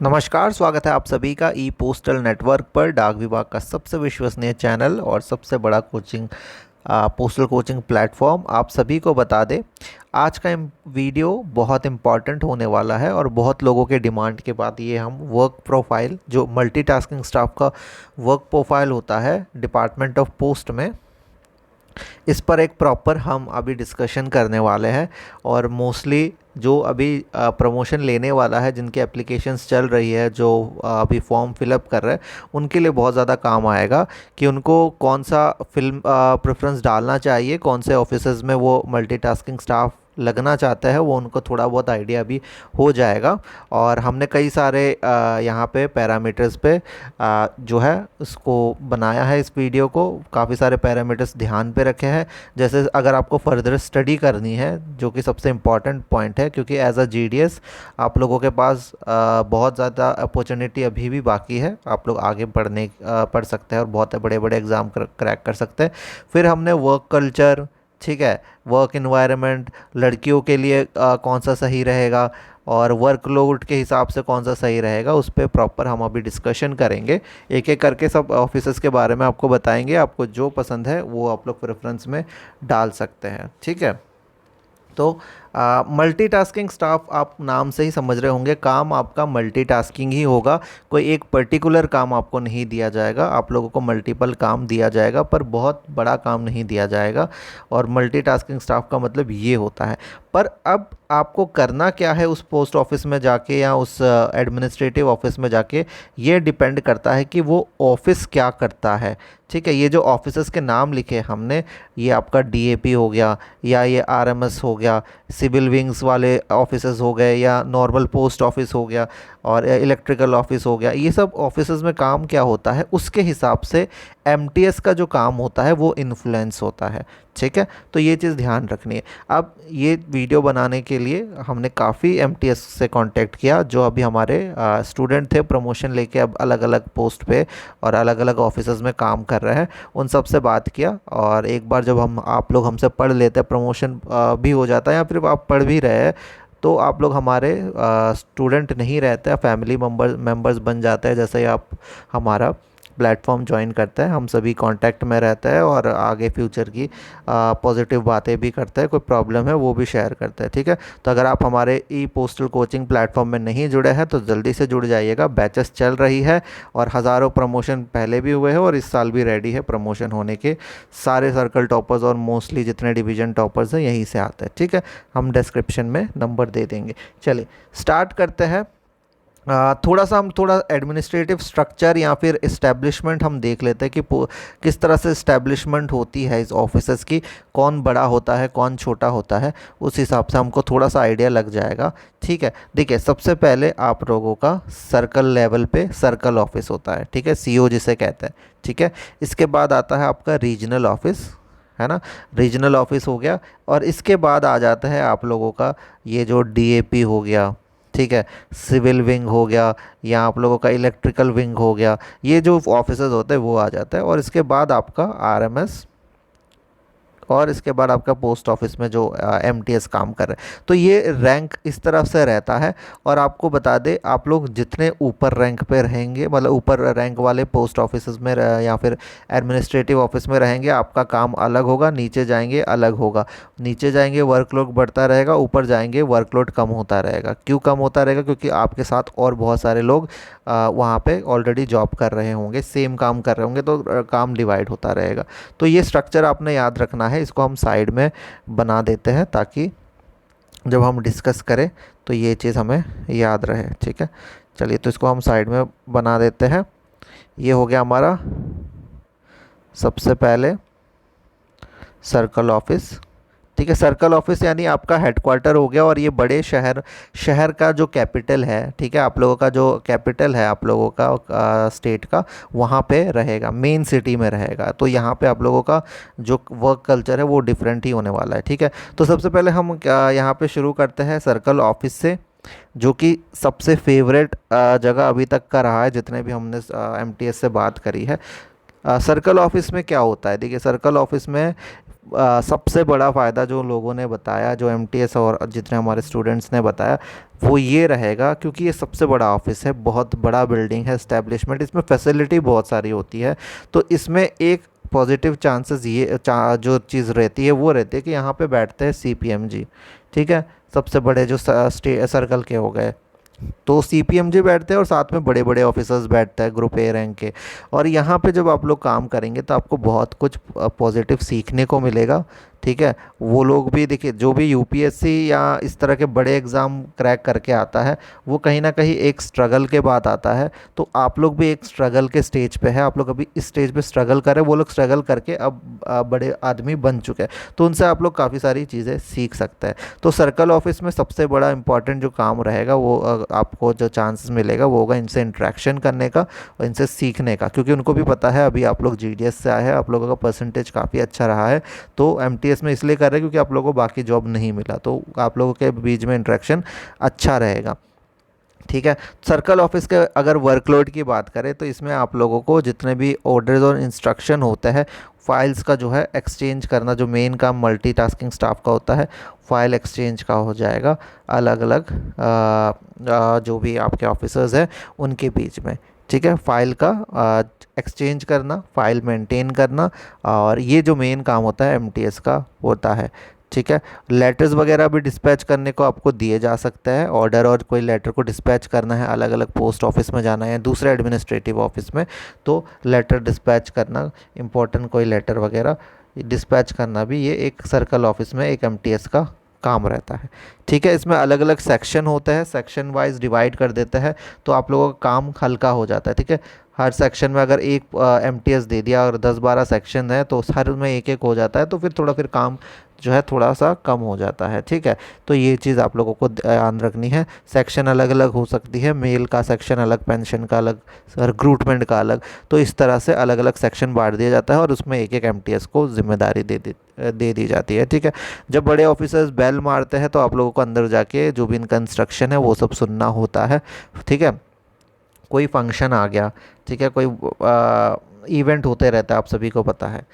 नमस्कार, स्वागत है आप सभी का ई पोस्टल नेटवर्क पर। डाक विभाग का सबसे विश्वसनीय चैनल और सबसे बड़ा पोस्टल कोचिंग प्लेटफॉर्म। आप सभी को बता दें, आज का वीडियो बहुत इम्पॉर्टेंट होने वाला है और बहुत लोगों के डिमांड के बाद ये हम वर्क प्रोफाइल, जो मल्टीटास्किंग स्टाफ का वर्क प्रोफाइल होता है डिपार्टमेंट ऑफ पोस्ट में, इस पर एक प्रॉपर हम अभी डिस्कशन करने वाले हैं। और मोस्टली जो अभी प्रमोशन लेने वाला है, जिनकी एप्लीकेशंस चल रही है, जो अभी फॉर्म फिलअप कर रहे हैं, उनके लिए बहुत ज़्यादा काम आएगा कि उनको कौन सा फिल्म प्रेफरेंस डालना चाहिए, कौन से ऑफिसेज में वो मल्टीटास्किंग स्टाफ लगना चाहता है, वो उनको थोड़ा बहुत आइडिया भी हो जाएगा। और हमने कई सारे यहाँ पे पैरामीटर्स पे जो है उसको बनाया है। इस वीडियो को काफ़ी सारे पैरामीटर्स ध्यान पे रखे हैं। जैसे अगर आपको फर्दर स्टडी करनी है, जो कि सबसे इम्पॉर्टेंट पॉइंट है, क्योंकि एज अ जीडीएस आप लोगों के पास बहुत ज़्यादा अपॉर्चुनिटी अभी भी बाकी है। आप लोग आगे पढ़ सकते हैं और बहुत बड़े बड़े एग्ज़ाम क्रैक कर सकते हैं। फिर हमने वर्क कल्चर, ठीक है, वर्क इन्वायरमेंट, लड़कियों के लिए कौन सा सही रहेगा और वर्कलोड के हिसाब से कौन सा सही रहेगा, उस पर प्रॉपर हम अभी डिस्कशन करेंगे। एक एक करके सब ऑफिसेज़ के बारे में आपको बताएंगे। आपको जो पसंद है वो आप लोग प्रेफरेंस में डाल सकते हैं, ठीक है। तो मल्टीटास्किंग स्टाफ, आप नाम से ही समझ रहे होंगे, काम आपका मल्टीटास्किंग ही होगा। कोई एक पर्टिकुलर काम आपको नहीं दिया जाएगा। आप लोगों को मल्टीपल काम दिया जाएगा, पर बहुत बड़ा काम नहीं दिया जाएगा। और मल्टीटास्किंग स्टाफ का मतलब ये होता है। पर अब आपको करना क्या है उस पोस्ट ऑफिस में जाके या उस एडमिनिस्ट्रेटिव ऑफिस में जाके, ये डिपेंड करता है कि वो ऑफिस क्या करता है, ठीक है। ये जो ऑफिसर्स के नाम लिखे हमने, ये आपका डीएपी हो गया, या ये आरएमएस हो गया, सिविल विंग्स वाले ऑफिसर्स हो गए, या नॉर्मल पोस्ट ऑफिस हो गया, और इलेक्ट्रिकल ऑफिस हो गया। ये सब ऑफिसर्स में काम क्या होता है, उसके हिसाब से एमटीएस का जो काम होता है वो इन्फ्लुएंस होता है, ठीक है। तो ये चीज़ ध्यान रखनी है। अब ये वीडियो बनाने के लिए हमने काफ़ी एमटीएस से कांटेक्ट किया, जो अभी हमारे स्टूडेंट थे, प्रमोशन लेके अब अलग अलग पोस्ट पे और अलग अलग ऑफिसर्स में काम कर रहे हैं। उन सब से बात किया, और एक बार जब आप लोग हमसे पढ़ लेते हैं, प्रमोशन भी हो जाता है, या फिर आप पढ़ भी रहे हैं, तो आप लोग हमारे स्टूडेंट नहीं रहते हैं, फैमिली मेंबर्स बन जाते हैं। जैसे ही आप हमारा प्लेटफॉर्म ज्वाइन करते हैं, हम सभी कांटेक्ट में रहते हैं और आगे फ्यूचर की पॉजिटिव बातें भी करते हैं। कोई प्रॉब्लम है वो भी शेयर करते हैं, ठीक है। तो अगर आप हमारे ई पोस्टल कोचिंग प्लेटफॉर्म में नहीं जुड़े हैं तो जल्दी से जुड़ जाइएगा। बैचेस चल रही है और हज़ारों प्रमोशन पहले भी हुए हैं और इस साल भी रेडी है प्रमोशन होने के। सारे सर्कल टॉपर्स और मोस्टली जितने डिवीज़न टॉपर्स हैं यहीं से आते हैं, ठीक है। हम डिस्क्रिप्शन में नंबर दे देंगे। चलिए स्टार्ट करते हैं। थोड़ा एडमिनिस्ट्रेटिव स्ट्रक्चर या फिर इस्टेब्लिशमेंट हम देख लेते हैं कि किस तरह से इस्टेब्लिशमेंट होती है इस ऑफिसर्स की, कौन बड़ा होता है, कौन छोटा होता है, उस हिसाब से हमको थोड़ा सा आइडिया लग जाएगा, ठीक है। देखिए, सबसे पहले आप लोगों का सर्कल लेवल पे सर्कल ऑफिस होता है, ठीक है, सीओ जिसे कहते हैं, ठीक है। इसके बाद आता है आपका रीजनल ऑफिस, है ना, रीजनल ऑफिस हो गया। और इसके बाद आ जाता है आप लोगों का ये जो डीएपी हो गया, ठीक है, सिविल विंग हो गया, या आप लोगों का इलेक्ट्रिकल विंग हो गया। ये जो ऑफिसर्स होते हैं वो आ जाता है। और इसके बाद आपका आरएमएस, और इसके बाद आपका पोस्ट ऑफिस में जो एमटीएस काम कर रहे हैं। तो ये रैंक इस तरफ से रहता है। और आपको बता दें, आप लोग जितने ऊपर रैंक पे रहेंगे, मतलब ऊपर रैंक वाले पोस्ट ऑफिस में या फिर एडमिनिस्ट्रेटिव ऑफिस में रहेंगे, आपका काम अलग होगा। नीचे जाएंगे अलग होगा। नीचे जाएंगे वर्कलोड बढ़ता रहेगा, ऊपर जाएंगे वर्कलोड कम होता रहेगा। क्यों कम होता रहेगा? क्योंकि आपके साथ और बहुत सारे लोग वहाँ पे ऑलरेडी जॉब कर रहे होंगे, सेम काम कर रहे होंगे, तो काम डिवाइड होता रहेगा। तो ये स्ट्रक्चर आपने याद रखना है। इसको हम साइड में बना देते हैं ताकि जब हम डिस्कस करें तो ये चीज़ हमें याद रहे, ठीक है। चलिए, तो इसको हम साइड में बना देते हैं। ये हो गया हमारा सबसे पहले सर्कल ऑफिस, ठीक है। सर्कल ऑफिस यानी आपका हेडक्वार्टर हो गया। और ये बड़े शहर का जो कैपिटल है, ठीक है, आप लोगों का जो कैपिटल है, आप लोगों का स्टेट का, वहाँ पे रहेगा, मेन सिटी में रहेगा। तो यहाँ पे आप लोगों का जो वर्क कल्चर है वो डिफरेंट ही होने वाला है, ठीक है। तो सबसे पहले हम यहाँ पे शुरू करते हैं सर्कल ऑफिस से, जो कि सबसे फेवरेट जगह अभी तक का रहा है जितने भी हमने एमटीएस से बात करी है। सर्कल ऑफिस में क्या होता है? देखिए, सर्कल ऑफिस में सबसे बड़ा फ़ायदा जो लोगों ने बताया, जो एमटीएस और जितने हमारे स्टूडेंट्स ने बताया, वो ये रहेगा, क्योंकि ये सबसे बड़ा ऑफिस है, बहुत बड़ा बिल्डिंग है, एस्टेब्लिशमेंट, इसमें फैसिलिटी बहुत सारी होती है। तो इसमें एक पॉजिटिव चांसेस जो चीज़ रहती है वो रहती है कि यहाँ पे बैठते हैं सीपीएमजी, ठीक है, सबसे बड़े जो सर्कल के हो गए, तो सीपीएमजी बैठते हैं और साथ में बड़े बड़े ऑफिसर्स बैठते हैं ग्रुप ए रैंक के। और यहाँ पे जब आप लोग काम करेंगे तो आपको बहुत कुछ पॉजिटिव सीखने को मिलेगा, ठीक है। वो लोग भी देखिए, जो भी यूपीएससी या इस तरह के बड़े एग्ज़ाम क्रैक करके आता है, वो कहीं ना कहीं एक स्ट्रगल के बाद आता है। तो आप लोग भी एक स्ट्रगल के स्टेज पे है, आप लोग अभी इस स्टेज पे स्ट्रगल करें, वो लोग स्ट्रगल करके अब बड़े आदमी बन चुके हैं, तो उनसे आप लोग काफ़ी सारी चीज़ें सीख सकते हैं। तो सर्कल ऑफिस में सबसे बड़ा इंपॉर्टेंट जो काम रहेगा, वो आपको जो चांसेस मिलेगा वो होगा इनसे इंटरेक्शन करने का और इनसे सीखने का, क्योंकि उनको भी पता है अभी आप लोग जीडीएस से आए हैं, आप लोगों का परसेंटेज काफ़ी अच्छा रहा है, तो एमटीएस में इसलिए कर रहे हैं क्योंकि आप लोगों को बाकी जॉब नहीं मिला, तो आप लोगों के बीच में इंटरेक्शन अच्छा रहेगा, ठीक है। सर्कल ऑफिस के अगर वर्कलोड की बात करें तो इसमें आप लोगों को जितने भी ऑर्डर्स और इंस्ट्रक्शन होते हैं, फाइल्स का जो है एक्सचेंज करना, जो मेन काम मल्टीटास्किंग स्टाफ का होता है, फाइल एक्सचेंज का हो जाएगा अलग अलग जो भी आपके ऑफिसर्स हैं उनके बीच में, ठीक है। फाइल का एक्सचेंज करना, फाइल मेंटेन करना, और ये जो मेन काम होता है एमटीएस का होता है, ठीक है। लेटर्स वगैरह भी डिस्पैच करने को आपको दिए जा सकते हैं, ऑर्डर और कोई लेटर को डिस्पैच करना है, अलग अलग पोस्ट ऑफिस में जाना है, दूसरे एडमिनिस्ट्रेटिव ऑफिस में, तो लेटर डिस्पैच करना, इंपॉर्टेंट कोई लेटर वगैरह डिस्पैच करना भी ये एक सर्कल ऑफिस में एक एमटीएस का काम रहता है, ठीक है। इसमें अलग अलग सेक्शन होते हैं, सेक्शन वाइज डिवाइड कर देते हैं, तो आप लोगों का काम हल्का हो जाता है, ठीक है। हर सेक्शन में अगर एक एमटीएस दे दिया और 10-12 सेक्शन है तो हर में एक एक हो जाता है, तो फिर काम जो है थोड़ा सा कम हो जाता है, ठीक है। तो ये चीज़ आप लोगों को ध्यान रखनी है। सेक्शन अलग अलग हो सकती है, मेल का सेक्शन अलग, पेंशन का अलग, रिक्रूटमेंट का अलग, तो इस तरह से अलग अलग सेक्शन बांट दिया जाता है और उसमें एक एक एमटीएस को जिम्मेदारी दे दी जाती है, ठीक है। जब बड़े ऑफिसर्स बेल मारते हैं तो आप लोगों को अंदर जाके जो भी इनका इंस्ट्रक्शन है वो सब सुनना होता है, ठीक है। कोई फंक्शन आ गया, ठीक है, कोई इवेंट होते रहता है, आप सभी को पता है,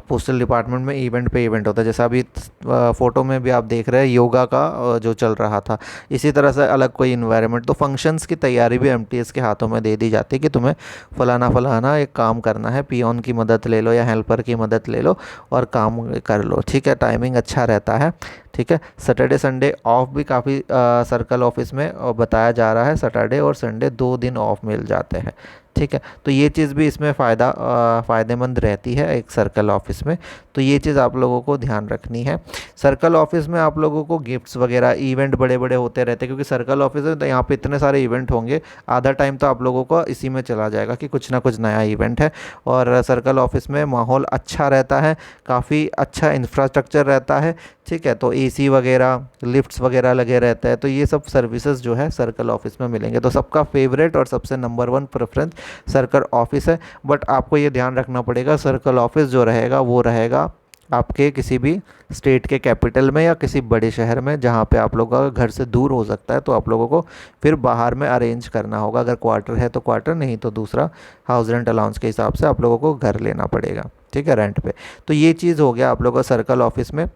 पोस्टल डिपार्टमेंट में इवेंट पे इवेंट होता है, जैसा अभी फ़ोटो में भी आप देख रहे हैं योगा का जो चल रहा था, इसी तरह से अलग कोई इन्वायरमेंट, तो फंक्शंस की तैयारी भी एमटीएस के हाथों में दे दी जाती है कि तुम्हें फ़लाना फ़लाना एक काम करना है, पियोन की मदद ले लो या हेल्पर की मदद ले लो और काम कर लो, ठीक है। टाइमिंग अच्छा रहता है, ठीक है। सैटरडे संडे ऑफ भी काफ़ी सर्कल ऑफिस में बताया जा रहा है, सैटरडे और संडे 2 दिन ऑफ मिल जाते हैं, ठीक है। तो ये चीज़ भी इसमें फ़ायदेमंद रहती है एक सर्कल ऑफिस में, तो ये चीज़ आप लोगों को ध्यान रखनी है। सर्कल ऑफिस में आप लोगों को गिफ्ट्स वगैरह, इवेंट बड़े बड़े होते रहते हैं, क्योंकि सर्कल ऑफिस है तो यहाँ पे इतने सारे इवेंट होंगे, आधा टाइम तो आप लोगों को इसी में चला जाएगा कि कुछ ना कुछ नया इवेंट है। और सर्कल ऑफिस में माहौल अच्छा रहता है, काफ़ी अच्छा इंफ्रास्ट्रक्चर रहता है, ठीक है। तो एसी वगैरह, लिफ्ट्स वगैरह लगे रहते हैं, तो ये सब सर्विसेज जो है सर्कल ऑफिस में मिलेंगे। तो सबका फेवरेट और सबसे नंबर 1 प्रेफरेंस सर्कल ऑफिस है। बट आपको ये ध्यान रखना पड़ेगा, सर्कल ऑफिस जो रहेगा वो रहेगा आपके किसी भी स्टेट के कैपिटल में या किसी बड़े शहर में, जहाँ पे आप लोगों का घर से दूर हो सकता है, तो आप लोगों को फिर बाहर में अरेंज करना होगा। अगर क्वार्टर है तो क्वार्टर, नहीं तो दूसरा हाउस रेंट अलाउंस के हिसाब से आप लोगों को घर लेना पड़ेगा, ठीक है, रेंट पे। तो ये चीज़ हो गया आप लोगों का सर्कल ऑफिस में।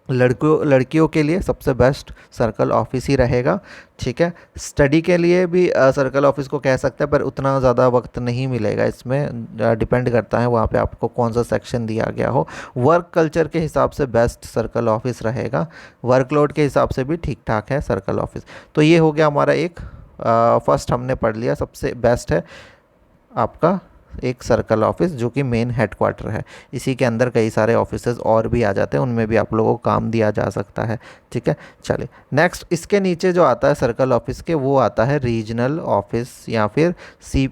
लड़कियों के लिए सबसे बेस्ट सर्कल ऑफिस ही रहेगा, ठीक है। स्टडी के लिए भी सर्कल ऑफिस को कह सकते हैं, पर उतना ज़्यादा वक्त नहीं मिलेगा इसमें, डिपेंड करता है वहाँ पे आपको कौन सा सेक्शन दिया गया हो। वर्क कल्चर के हिसाब से बेस्ट सर्कल ऑफिस रहेगा, वर्कलोड के हिसाब से भी ठीक ठाक है सर्कल ऑफिस। तो ये हो गया हमारा एक फर्स्ट हमने पढ़ लिया, सबसे बेस्ट है आपका एक सर्कल ऑफिस जो कि मेन हेडक्वार्टर है। इसी के अंदर कई सारे ऑफिसेज और भी आ जाते हैं, उनमें भी आप लोगों को काम दिया जा सकता है, ठीक है। चलिए नेक्स्ट, इसके नीचे जो आता है सर्कल ऑफिस के, वो आता है रीजनल ऑफिस या फिर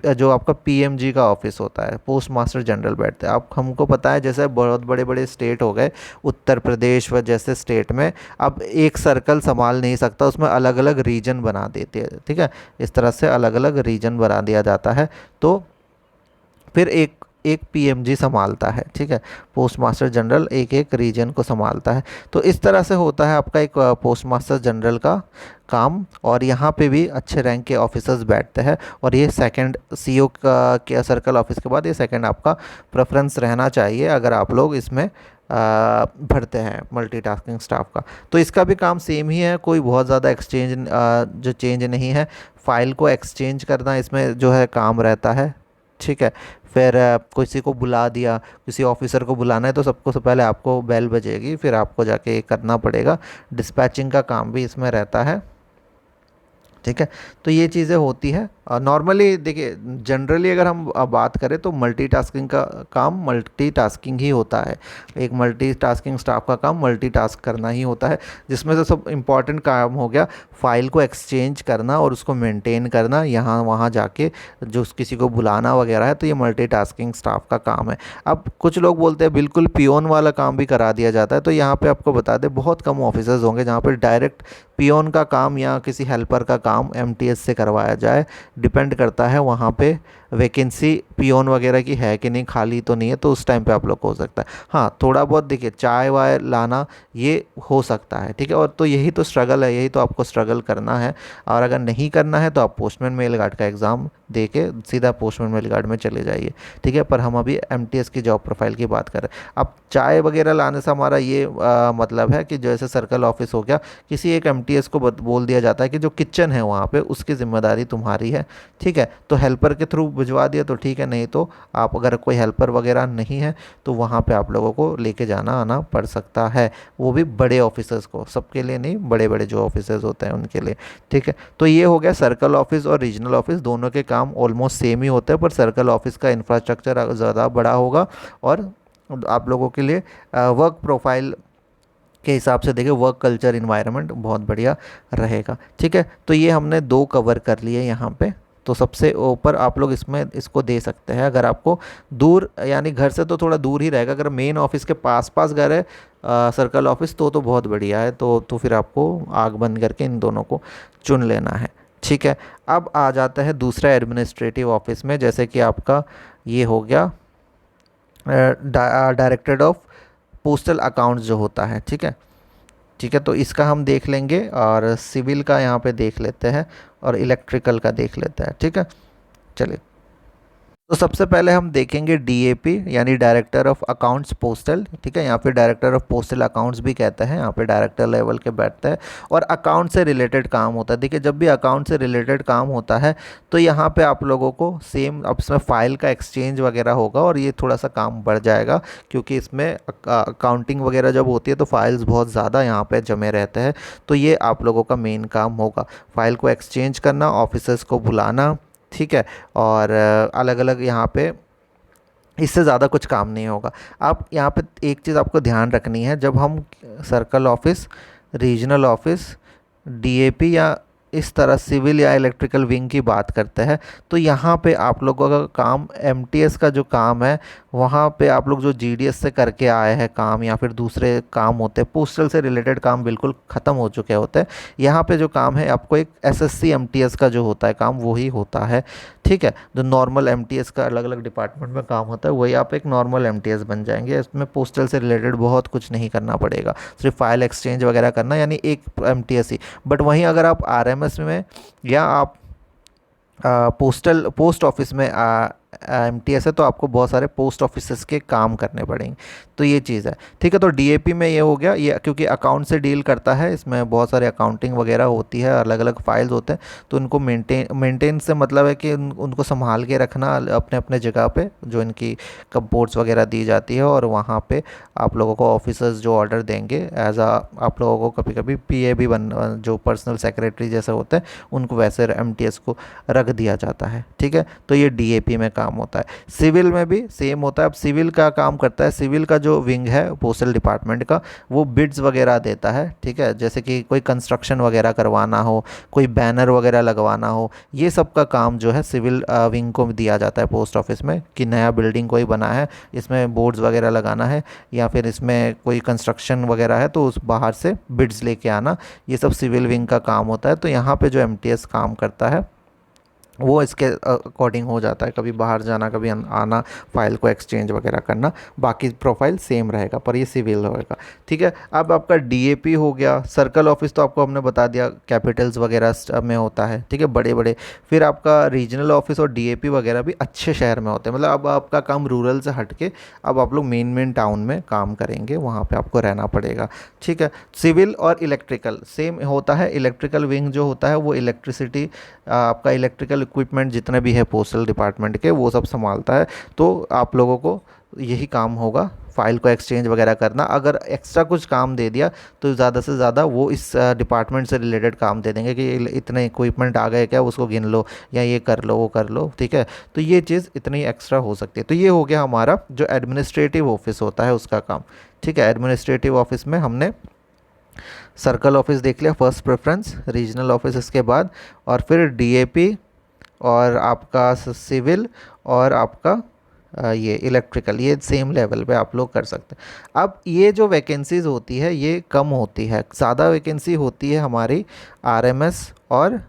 जो आपका पीएमजी का ऑफिस होता है, पोस्ट मास्टर जनरल बैठते हैं। आप हमको पता है जैसे बहुत बड़े बड़े स्टेट हो गए, उत्तर प्रदेश व जैसे स्टेट में अब एक सर्कल संभाल नहीं सकता, उसमें अलग अलग रीजन बना देते हैं, ठीक है। इस तरह से अलग अलग रीजन बना दिया जाता है, तो फिर एक एक पीएमजी संभालता है, ठीक है। पोस्ट मास्टर जनरल एक एक रीजन को संभालता है। तो इस तरह से होता है आपका एक पोस्ट मास्टर जनरल का काम। और यहाँ पे भी अच्छे रैंक के ऑफिसर्स बैठते हैं, और ये सेकंड सीईओ का के सर्कल ऑफिस के बाद ये सेकंड आपका प्रेफरेंस रहना चाहिए अगर आप लोग इसमें भरते हैं मल्टीटास्किंग स्टाफ का। तो इसका भी काम सेम ही है, कोई बहुत ज़्यादा एक्सचेंज जो चेंज नहीं है। फाइल को एक्सचेंज करना इसमें जो है काम रहता है, ठीक है। फिर किसी को बुला दिया, किसी ऑफिसर को बुलाना है तो सबको से पहले आपको बेल बजेगी, फिर आपको जाके करना पड़ेगा। डिस्पैचिंग का काम भी इसमें रहता है, ठीक है। तो ये चीज़ें होती है। नॉर्मली देखिए, जनरली अगर हम बात करें तो मल्टीटास्किंग का काम मल्टीटास्किंग ही होता है। एक मल्टीटास्किंग स्टाफ का काम मल्टीटास्क करना ही होता है, जिसमें से सब इम्पॉर्टेंट काम हो गया फाइल को एक्सचेंज करना और उसको मेंटेन करना, यहाँ वहाँ जाके जो किसी को बुलाना वगैरह है, तो ये मल्टीटास्किंग स्टाफ का काम है। अब कुछ लोग बोलते हैं बिल्कुल पियोन वाला काम भी करा दिया जाता है, तो यहाँ पे आपको बता दें बहुत कम ऑफिसर्स होंगे जहाँ पे डायरेक्ट पियोन का काम या किसी हेल्पर का काम एमटीएस से करवाया जाए। डिपेंड करता है वहाँ पे वैकेंसी पियोन वगैरह की है कि नहीं, खाली तो नहीं है, तो उस टाइम पे आप लोग को हो सकता है। हाँ, थोड़ा बहुत देखिए चाय वाय लाना ये हो सकता है, ठीक है। और तो यही तो स्ट्रगल है, यही तो आपको स्ट्रगल करना है। और अगर नहीं करना है तो आप पोस्टमैन मेल गार्ड का एग्ज़ाम दे के सीधा पोस्टमैन मेल गार्ड में चले जाइए, ठीक है। पर हम अभी एमटीएस की जॉब प्रोफाइल की बात कर रहे हैं। अब चाय वगैरह लाने से हमारा ये मतलब है कि जैसे सर्कल ऑफिस हो गया, किसी एक एमटीएस को बोल दिया जाता है कि जो किचन है वहाँ पे उसकी जिम्मेदारी तुम्हारी है, ठीक है। तो हेल्पर के थ्रू भिजवा दिया तो ठीक है, नहीं तो आप अगर कोई हेल्पर वगैरह नहीं है तो वहाँ पे आप लोगों को लेके जाना आना पड़ सकता है, वो भी बड़े ऑफिसर्स को, सबके लिए नहीं, बड़े बड़े जो ऑफिसर्स होते हैं उनके लिए, ठीक है। तो ये हो गया सर्कल ऑफिस और रीजनल ऑफिस, दोनों के काम ऑलमोस्ट सेम ही होते हैं, पर सर्कल ऑफिस का इंफ्रास्ट्रक्चर ज़्यादा बड़ा होगा और आप लोगों के लिए वर्क प्रोफाइल के हिसाब से देखिए वर्क कल्चर इन्वायरमेंट बहुत बढ़िया रहेगा, ठीक है। तो ये हमने दो कवर कर लिए यहाँ पे। तो सबसे ऊपर आप लोग इसमें इसको दे सकते हैं। अगर आपको दूर यानी घर से तो थोड़ा दूर ही रहेगा, अगर मेन ऑफिस के पास पास घर है सर्कल ऑफिस तो बहुत बढ़िया है। तो फिर आपको आग बंद करके इन दोनों को चुन लेना है, ठीक है। अब आ जाता है दूसरा एडमिनिस्ट्रेटिव ऑफिस में, जैसे कि आपका ये हो गया डायरेक्टरेट ऑफ पोस्टल अकाउंट्स जो होता है, ठीक है, ठीक है। तो इसका हम देख लेंगे और सिविल का यहाँ पे देख लेते हैं और इलेक्ट्रिकल का देख लेते हैं, ठीक है। चलिए, तो सबसे पहले हम देखेंगे डीएपी यानी डायरेक्टर ऑफ अकाउंट्स पोस्टल, ठीक है। यहाँ पे डायरेक्टर ऑफ पोस्टल अकाउंट्स भी कहते हैं, यहाँ पे डायरेक्टर लेवल के बैठते हैं और अकाउंट से रिलेटेड काम होता है। देखिए, जब भी अकाउंट से रिलेटेड काम होता है तो यहाँ पे आप लोगों को सेम अब इसमें फ़ाइल का एक्सचेंज वगैरह होगा और ये थोड़ा सा काम बढ़ जाएगा, क्योंकि इसमें अकाउंटिंग वगैरह जब होती है तो फाइल्स बहुत ज़्यादा यहाँ पर जमे रहते हैं। तो ये आप लोगों का मेन काम होगा, फ़ाइल को एक्सचेंज करना, ऑफिसर्स को बुलाना, ठीक है। और अलग अलग यहाँ पे इससे ज़्यादा कुछ काम नहीं होगा। आप यहाँ पे एक चीज़ आपको ध्यान रखनी है, जब हम circle office, regional office, DAP या इस तरह सिविल या इलेक्ट्रिकल विंग की बात करते हैं, तो यहाँ पे आप लोगों का काम एमटीएस का जो काम है वहाँ पे आप लोग जो जीडीएस से करके आए हैं काम या फिर दूसरे काम होते हैं, पोस्टल से रिलेटेड काम बिल्कुल ख़त्म हो चुके होते हैं। यहाँ पे जो काम है आपको एक एसएससी एमटीएस का जो होता है काम वही होता है, ठीक है। जो नॉर्मल एमटीएस का अलग अलग डिपार्टमेंट में काम होता है वही आप एक नॉर्मल एमटीएस बन जाएंगे। इसमें पोस्टल से रिलेटेड बहुत कुछ नहीं करना पड़ेगा, सिर्फ फाइल एक्सचेंज वगैरह करना, यानी एक एमटीएस ही। बट वहीं अगर आप आरएमएस में या आप पोस्ट ऑफिस में एमटीएस है तो आपको बहुत सारे पोस्ट ऑफिसेस के काम करने पड़ेंगे, तो ये चीज़ है, ठीक है। तो डीएपी में ये हो गया, ये क्योंकि अकाउंट से डील करता है, इसमें बहुत सारे अकाउंटिंग वगैरह होती है, अलग अलग फाइल्स होते हैं, तो उनको मेंटेन से मतलब है कि उनको संभाल के रखना अपने अपने जगह पे, जो इनकी कपबोर्ड्स वगैरह दी जाती है, और वहाँ पे आप लोगों को ऑफिसर्स जो ऑर्डर देंगे एज आप लोगों को कभी कभी पीए भी जो पर्सनल सेक्रेटरी जैसे होते हैं उनको वैसे एमटीएस को रख दिया जाता है, ठीक है। तो ये डीएपी में काम होता है। सिविल में भी सेम होता है। अब सिविल का काम करता है, सिविल का जो विंग है पोस्टल डिपार्टमेंट का, वो बिड्स वगैरह देता है, ठीक है। जैसे कि कोई कंस्ट्रक्शन वगैरह करवाना हो, कोई बैनर वगैरह लगवाना हो, ये सब का काम जो है सिविल विंग को दिया जाता है पोस्ट ऑफिस में, कि नया बिल्डिंग कोई बना है, इसमें बोर्ड्स वगैरह लगाना है, या फिर इसमें कोई कंस्ट्रक्शन वगैरह है तो उस बाहर से बिड्स लेके आना, ये सब सिविल विंग का काम होता है। तो यहाँ पे जो एमटीएस काम करता है वो इसके अकॉर्डिंग हो जाता है, कभी बाहर जाना कभी आना, फाइल को एक्सचेंज वगैरह करना, बाकी प्रोफाइल सेम रहेगा पर ये सिविल होएगा। ठीक है, अब आपका डीएपी हो गया। सर्कल ऑफिस तो आपको हमने बता दिया कैपिटल्स वगैरह में होता है, ठीक है, बड़े बड़े। फिर आपका रीजनल ऑफिस और डीएपी वगैरह भी अच्छे शहर में होते हैं, मतलब अब आपका काम रूरल से हट के अब आप लोग मेन मेन टाउन में काम करेंगे, वहाँ पर आपको रहना पड़ेगा। ठीक है, सिविल और इलेक्ट्रिकल सेम होता है। इलेक्ट्रिकल विंग जो होता है वो इलेक्ट्रिसिटी, आपका इलेक्ट्रिकल इक्विपमेंट जितने भी है पोस्टल डिपार्टमेंट के वो सब संभालता है। तो आप लोगों को यही काम होगा, फाइल को एक्सचेंज वगैरह करना। अगर एक्स्ट्रा कुछ काम दे दिया तो ज़्यादा से ज़्यादा वो इस डिपार्टमेंट से रिलेटेड काम दे देंगे कि इतने इक्विपमेंट आ गए क्या, उसको गिन लो या ये कर लो वो कर लो। ठीक है, तो ये चीज़ इतनी एक्स्ट्रा हो सकती है। तो ये हो गया हमारा जो एडमिनिस्ट्रेटिव ऑफिस होता है उसका काम। ठीक है, एडमिनिस्ट्रेटिव ऑफिस में हमने सर्कल ऑफिस देख लिया फर्स्ट प्रेफरेंस, रीजनल ऑफिस इसके बाद, और फिर डीएपी और आपका सिविल और आपका ये इलेक्ट्रिकल, ये सेम लेवल पे आप लोग कर सकते हैं। अब ये जो वैकेंसीज़ होती है ये कम होती है, ज़्यादा वैकेंसी होती है हमारी आरएमएस और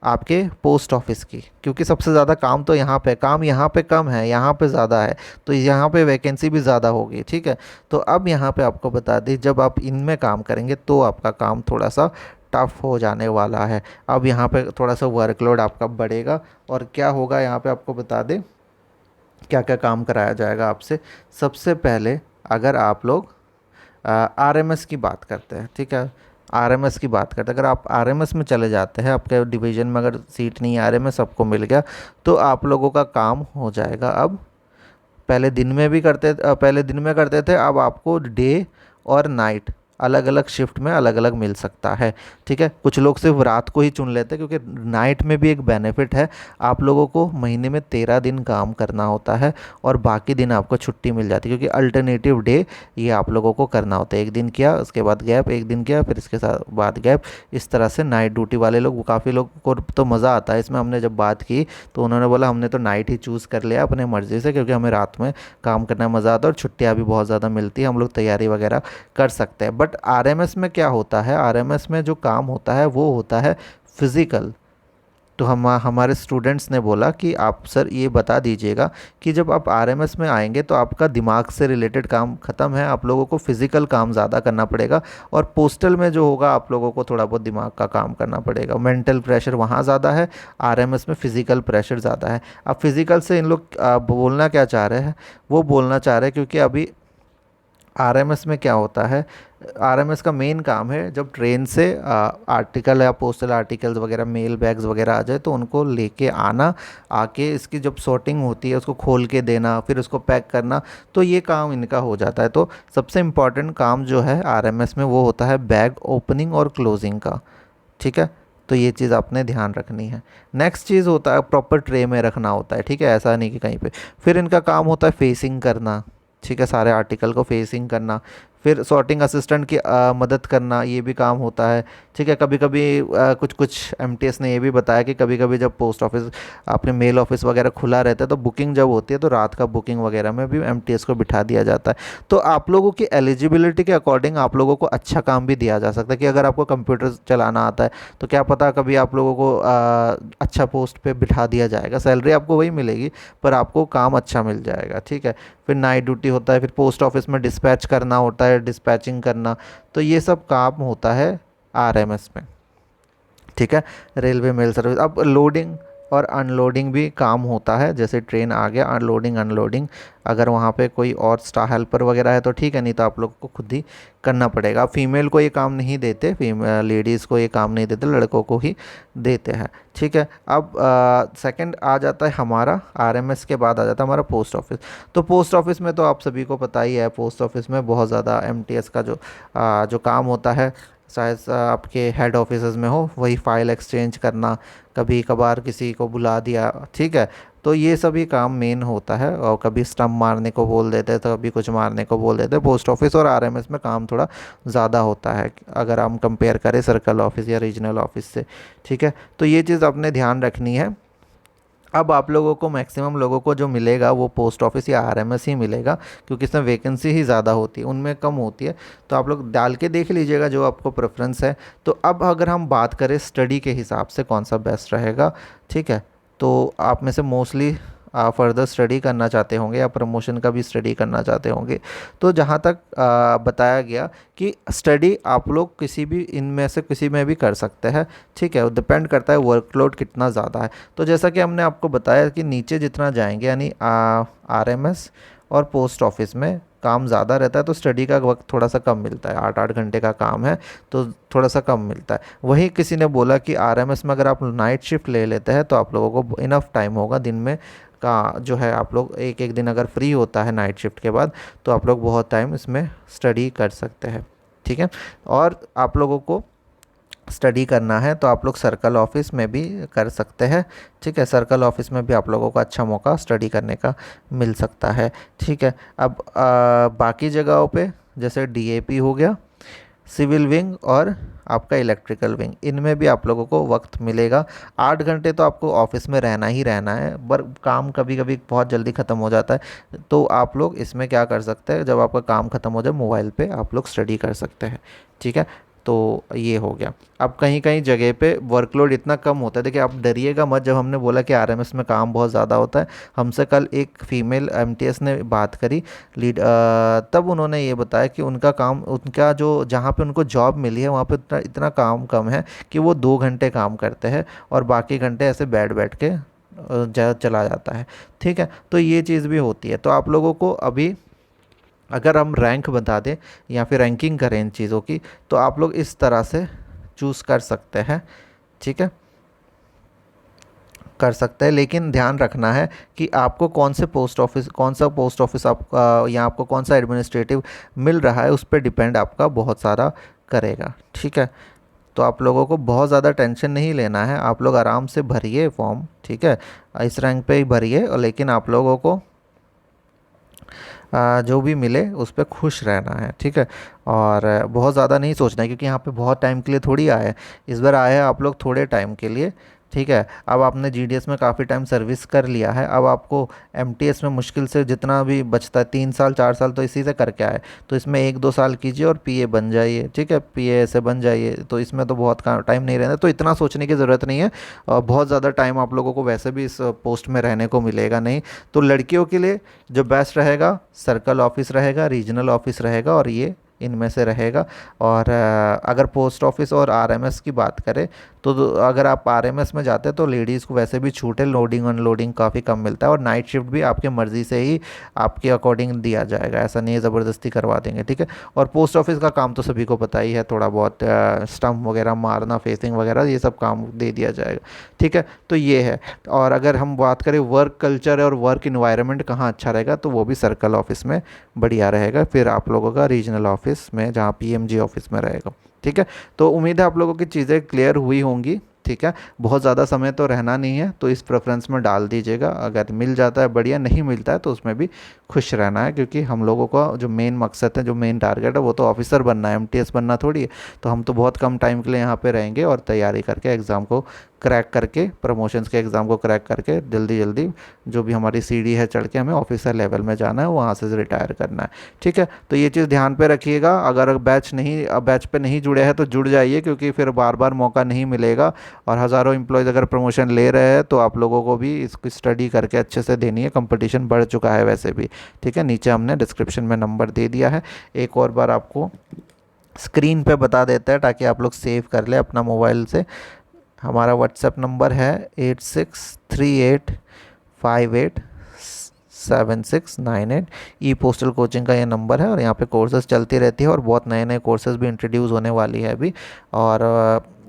आपके पोस्ट ऑफिस की, क्योंकि सबसे ज़्यादा काम तो काम यहाँ पे कम है, यहाँ पे ज़्यादा है, तो यहाँ पे वैकेंसी भी ज़्यादा होगी। ठीक है, तो अब यहाँ पे आपको बता दें जब आप इनमें काम करेंगे तो आपका काम थोड़ा सा टफ हो जाने वाला है। अब यहाँ पे थोड़ा सा वर्कलोड आपका बढ़ेगा, और क्या होगा यहाँ पे आपको बता दें क्या क्या काम कराया जाएगा आपसे। सबसे पहले अगर आप लोग आरएमएस की बात करते हैं, ठीक है, आरएमएस की बात करते हैं, अगर आप आरएमएस में चले जाते हैं, आपके डिवीज़न में अगर सीट नहीं आरएमएस सबको मिल गया, तो आप लोगों का काम हो जाएगा। अब पहले दिन में करते थे, अब आपको डे और नाइट अलग अलग शिफ्ट में अलग अलग मिल सकता है। ठीक है, कुछ लोग सिर्फ रात को ही चुन लेते हैं, क्योंकि नाइट में भी एक बेनिफिट है, आप लोगों को महीने में 13 दिन काम करना होता है और बाकी दिन आपको छुट्टी मिल जाती है, क्योंकि अल्टरनेटिव डे ये आप लोगों को करना होता है। एक दिन किया उसके बाद गैप, एक दिन किया फिर इसके साथ बाद गैप, इस तरह से नाइट ड्यूटी वाले लोग, काफ़ी लोग को तो मज़ा आता है इसमें। हमने जब बात की तो उन्होंने बोला हमने तो नाइट ही चूज़ कर लिया अपने मर्ज़ी से, क्योंकि हमें रात में काम करना मज़ा आता है और छुट्टियाँ भी बहुत ज़्यादा मिलती है, हम लोग तैयारी वगैरह कर सकते हैं। बट आरएमएस में क्या होता है, आरएमएस में जो काम होता है वो होता है फिज़िकल। तो हमारे स्टूडेंट्स ने बोला कि आप सर ये बता दीजिएगा कि जब आप आरएमएस में आएंगे तो आपका दिमाग से रिलेटेड काम ख़त्म है, आप लोगों को फिज़िकल काम ज़्यादा करना पड़ेगा, और पोस्टल में जो होगा आप लोगों को थोड़ा बहुत दिमाग का काम करना पड़ेगा। मेंटल प्रेशर वहाँ ज़्यादा है, आरएमएस में फ़िज़िकल प्रेशर ज़्यादा है। अब फिज़िकल से इन लोग बोलना क्या चाह रहे हैं, वो बोलना चाह रहे हैं क्योंकि अभी आरएमएस में क्या होता है, आरएमएस का मेन काम है जब ट्रेन से आर्टिकल या पोस्टल आर्टिकल्स वगैरह, मेल बैग्स वगैरह आ जाए तो उनको लेके आना, आके इसकी जब सॉर्टिंग होती है उसको खोल के देना, फिर उसको पैक करना, तो ये काम इनका हो जाता है। तो सबसे इम्पॉर्टेंट काम जो है आरएमएस में वो होता है बैग ओपनिंग और क्लोजिंग का। ठीक है, तो ये चीज़ आपने ध्यान रखनी है। नेक्स्ट चीज़ होता है प्रॉपर ट्रे में रखना होता है। ठीक है, ऐसा नहीं कि कहीं पे। फिर इनका काम होता है फेसिंग करना, ठीक है, सारे आर्टिकल को फेसिंग करना। फिर सॉर्टिंग असिस्टेंट की मदद करना, ये भी काम होता है। ठीक है, कभी कभी कुछ कुछ एमटीएस ने ये भी बताया कि कभी कभी जब पोस्ट ऑफिस, आपके मेल ऑफिस वगैरह खुला रहता है तो बुकिंग जब होती है तो रात का बुकिंग वगैरह में भी एमटीएस को बिठा दिया जाता है। तो आप लोगों की एलिजिबिलिटी के अकॉर्डिंग आप लोगों को अच्छा काम भी दिया जा सकता है, कि अगर आपको कंप्यूटर चलाना आता है तो क्या पता कभी आप लोगों को अच्छा पोस्ट पे बिठा दिया जाएगा, सैलरी आपको वही मिलेगी पर आपको काम अच्छा मिल जाएगा। ठीक है, फिर नाइट ड्यूटी होता है, फिर पोस्ट ऑफिस में डिस्पैच करना होता है, डिस्पैचिंग करना, तो ये सब काम होता है आरएमएस में। ठीक है, रेलवे मेल सर्विस। अब लोडिंग और अनलोडिंग भी काम होता है, जैसे ट्रेन आ गया, अनलोडिंग अनलोडिंग अगर वहाँ पे कोई और स्टाफ हेल्पर वगैरह है तो ठीक है, नहीं तो आप लोग को खुद ही करना पड़ेगा। फीमेल को ये काम नहीं देते, फीमेल लेडीज़ को ये काम नहीं देते, लड़कों को ही देते हैं। ठीक है, अब सेकंड आ जाता है हमारा, आरएमएस के बाद आ जाता है हमारा पोस्ट ऑफिस। तो पोस्ट ऑफिस में तो आप सभी को पता ही है, पोस्ट ऑफिस में बहुत ज़्यादा एमटीएस का जो काम होता है, शायद आपके हेड ऑफिसेज में हो, वही फाइल एक्सचेंज करना, कभी कभार किसी को बुला दिया। ठीक है, तो ये सभी काम मेन होता है, और कभी स्टम्प मारने को बोल देते हैं तो कभी कुछ मारने को बोल देते हैं। पोस्ट ऑफिस और आरएमएस में काम थोड़ा ज़्यादा होता है अगर हम कंपेयर करें सर्कल ऑफिस या रीजनल ऑफिस से। ठीक है, तो ये चीज़ आपने ध्यान रखनी है। अब आप लोगों को मैक्सिमम लोगों को जो मिलेगा वो पोस्ट ऑफिस या आरएमएस ही मिलेगा, क्योंकि इसमें वैकेंसी ही ज़्यादा होती है, उनमें कम होती है। तो आप लोग डाल के देख लीजिएगा जो आपको प्रेफरेंस है। तो अब अगर हम बात करें स्टडी के हिसाब से कौन सा बेस्ट रहेगा, ठीक है, तो आप में से मोस्टली फर्दर स्टडी करना चाहते होंगे या प्रमोशन का भी स्टडी करना चाहते होंगे। तो जहाँ तक बताया गया कि स्टडी आप लोग किसी भी इनमें से किसी में भी कर सकते हैं, ठीक है। वो डिपेंड करता है वर्कलोड कितना ज़्यादा है। तो जैसा कि हमने आपको बताया कि नीचे जितना जाएंगे यानी आरएमएस और पोस्ट ऑफिस में काम ज़्यादा रहता है तो स्टडी का वक्त थोड़ा सा कम मिलता है। 8-8 घंटे का काम है तो थोड़ा सा कम मिलता है। वहीं किसी ने बोला कि आरएमएस में अगर आप नाइट शिफ्ट ले लेते हैं तो आप लोगों को इनफ टाइम होगा दिन में का जो है, आप लोग एक एक दिन अगर फ्री होता है नाइट शिफ्ट के बाद तो आप लोग बहुत टाइम इसमें स्टडी कर सकते हैं, ठीक है। और आप लोगों को स्टडी करना है तो आप लोग सर्कल ऑफिस में भी कर सकते हैं, ठीक है। सर्कल ऑफिस में भी आप लोगों को अच्छा मौका स्टडी करने का मिल सकता है, ठीक है। अब बाकी जगहों पे जैसे डीएपी हो गया, सिविल विंग और आपका इलेक्ट्रिकल विंग, इनमें भी आप लोगों को वक्त मिलेगा। 8 घंटे तो आपको ऑफिस में रहना ही रहना है, पर काम कभी कभी बहुत जल्दी ख़त्म हो जाता है तो आप लोग इसमें क्या कर सकते हैं, जब आपका काम ख़त्म हो जाए मोबाइल पे आप लोग स्टडी कर सकते हैं, ठीक है। तो ये हो गया। अब कहीं कहीं जगह पे वर्कलोड इतना कम होता है, देखिए आप डरिएगा मत। जब हमने बोला कि आरएमएस में काम बहुत ज़्यादा होता है, हमसे कल एक फ़ीमेल एमटीएस ने बात करी लीड, तब उन्होंने ये बताया कि उनका काम, उनका जो जहाँ पे उनको जॉब मिली है वहाँ पे इतना इतना काम कम है कि वो 2 घंटे काम करते हैं और बाकी घंटे ऐसे बैठ बैठ के चला जाता है, ठीक है। तो ये चीज़ भी होती है। तो आप लोगों को अभी अगर हम रैंक बता दें या फिर रैंकिंग करें इन चीज़ों की तो आप लोग इस तरह से चूज़ कर सकते हैं, ठीक है, कर सकते हैं। लेकिन ध्यान रखना है कि आपको कौन से पोस्ट ऑफिस, कौन सा पोस्ट ऑफिस आपका या आपको कौन सा एडमिनिस्ट्रेटिव मिल रहा है उस पर डिपेंड आपका बहुत सारा करेगा, ठीक है। तो आप लोगों को बहुत ज़्यादा टेंशन नहीं लेना है, आप लोग आराम से भरिए फॉर्म, ठीक है, इस रैंक पे ही भरिए। और लेकिन आप लोगों को जो भी मिले उस पर खुश रहना है, ठीक है। और बहुत ज़्यादा नहीं सोचना है क्योंकि यहाँ पे बहुत टाइम के लिए थोड़ी आए हैं, इस बार आए हैं आप लोग थोड़े टाइम के लिए, ठीक है। अब आपने जीडीएस में काफ़ी टाइम सर्विस कर लिया है, अब आपको एमटीएस में मुश्किल से जितना भी बचता है 3 साल 4 साल तो इसी से करके आए, तो इसमें 1-2 साल कीजिए और पीए बन जाइए, ठीक है, पीए से बन जाइए। तो इसमें तो बहुत टाइम नहीं रहना, तो इतना सोचने की ज़रूरत नहीं है। और बहुत ज़्यादा टाइम आप लोगों को वैसे भी इस पोस्ट में रहने को मिलेगा नहीं। तो लड़कियों के लिए जो बेस्ट रहेगा सर्कल ऑफिस रहेगा, रीजनल ऑफिस रहेगा और ये इनमें से रहेगा। और अगर पोस्ट ऑफिस और आरएमएस की बात करें तो अगर आप आरएमएस में जाते हैं तो लेडीज़ को वैसे भी छूट है, लोडिंग अनलोडिंग काफ़ी कम मिलता है और नाइट शिफ्ट भी आपके मर्ज़ी से ही आपके अकॉर्डिंग दिया जाएगा, ऐसा नहीं है ज़बरदस्ती करवा देंगे, ठीक है। और पोस्ट ऑफिस का काम तो सभी को पता ही है, थोड़ा बहुत स्टम्प वगैरह मारना, फेसिंग वगैरह ये सब काम दे दिया जाएगा, ठीक है। तो ये है। और अगर हम बात करें वर्क कल्चर और वर्क इन्वायरमेंट कहाँ अच्छा रहेगा तो वो भी सर्कल ऑफिस में बढ़िया रहेगा, फिर आप लोगों का रीजनल ऑफिस में जहाँ पीएमजी ऑफिस में रहेगा, ठीक है। तो उम्मीद है आप लोगों की चीज़ें क्लियर हुई होंगी, ठीक है। बहुत ज़्यादा समय तो रहना नहीं है तो इस प्रेफरेंस में डाल दीजिएगा, अगर मिल जाता है बढ़िया, नहीं मिलता है तो उसमें भी खुश रहना है क्योंकि हम लोगों का जो मेन मकसद है, जो मेन टारगेट है वो तो ऑफिसर बनना है, एमटीएस बनना थोड़ी है। तो हम तो बहुत कम टाइम के लिए यहाँ पे रहेंगे और तैयारी करके एग्ज़ाम को क्रैक करके, प्रमोशंस के एग्ज़ाम को क्रैक करके जल्दी जल्दी जो भी हमारी सीढ़ी है चढ़ के हमें ऑफिसर लेवल में जाना है, वहाँ से रिटायर करना है, ठीक है। तो ये चीज़ ध्यान पे रखिएगा। अगर बैच पे नहीं जुड़े हैं तो जुड़ जाइए क्योंकि फिर बार बार मौका नहीं मिलेगा। और हज़ारों एम्प्लॉयज़ अगर प्रमोशन ले रहे हैं तो आप लोगों को भी इसकी स्टडी करके अच्छे से देनी है, कंपटीशन बढ़ चुका है वैसे भी, ठीक है। नीचे हमने डिस्क्रिप्शन में नंबर दे दिया है, एक और बार आपको स्क्रीन पे बता देते हैं ताकि आप लोग सेव कर ले अपना मोबाइल से। हमारा व्हाट्सएप नंबर है 8638587698। ई पोस्टल कोचिंग का ये नंबर है और यहाँ पे कोर्सेज़ चलती रहती है और बहुत नए नए कोर्सेज़ भी इंट्रोड्यूस होने वाली है अभी। और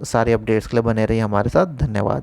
सारी अपडेट्स के लिए बने रहिए हमारे साथ। धन्यवाद।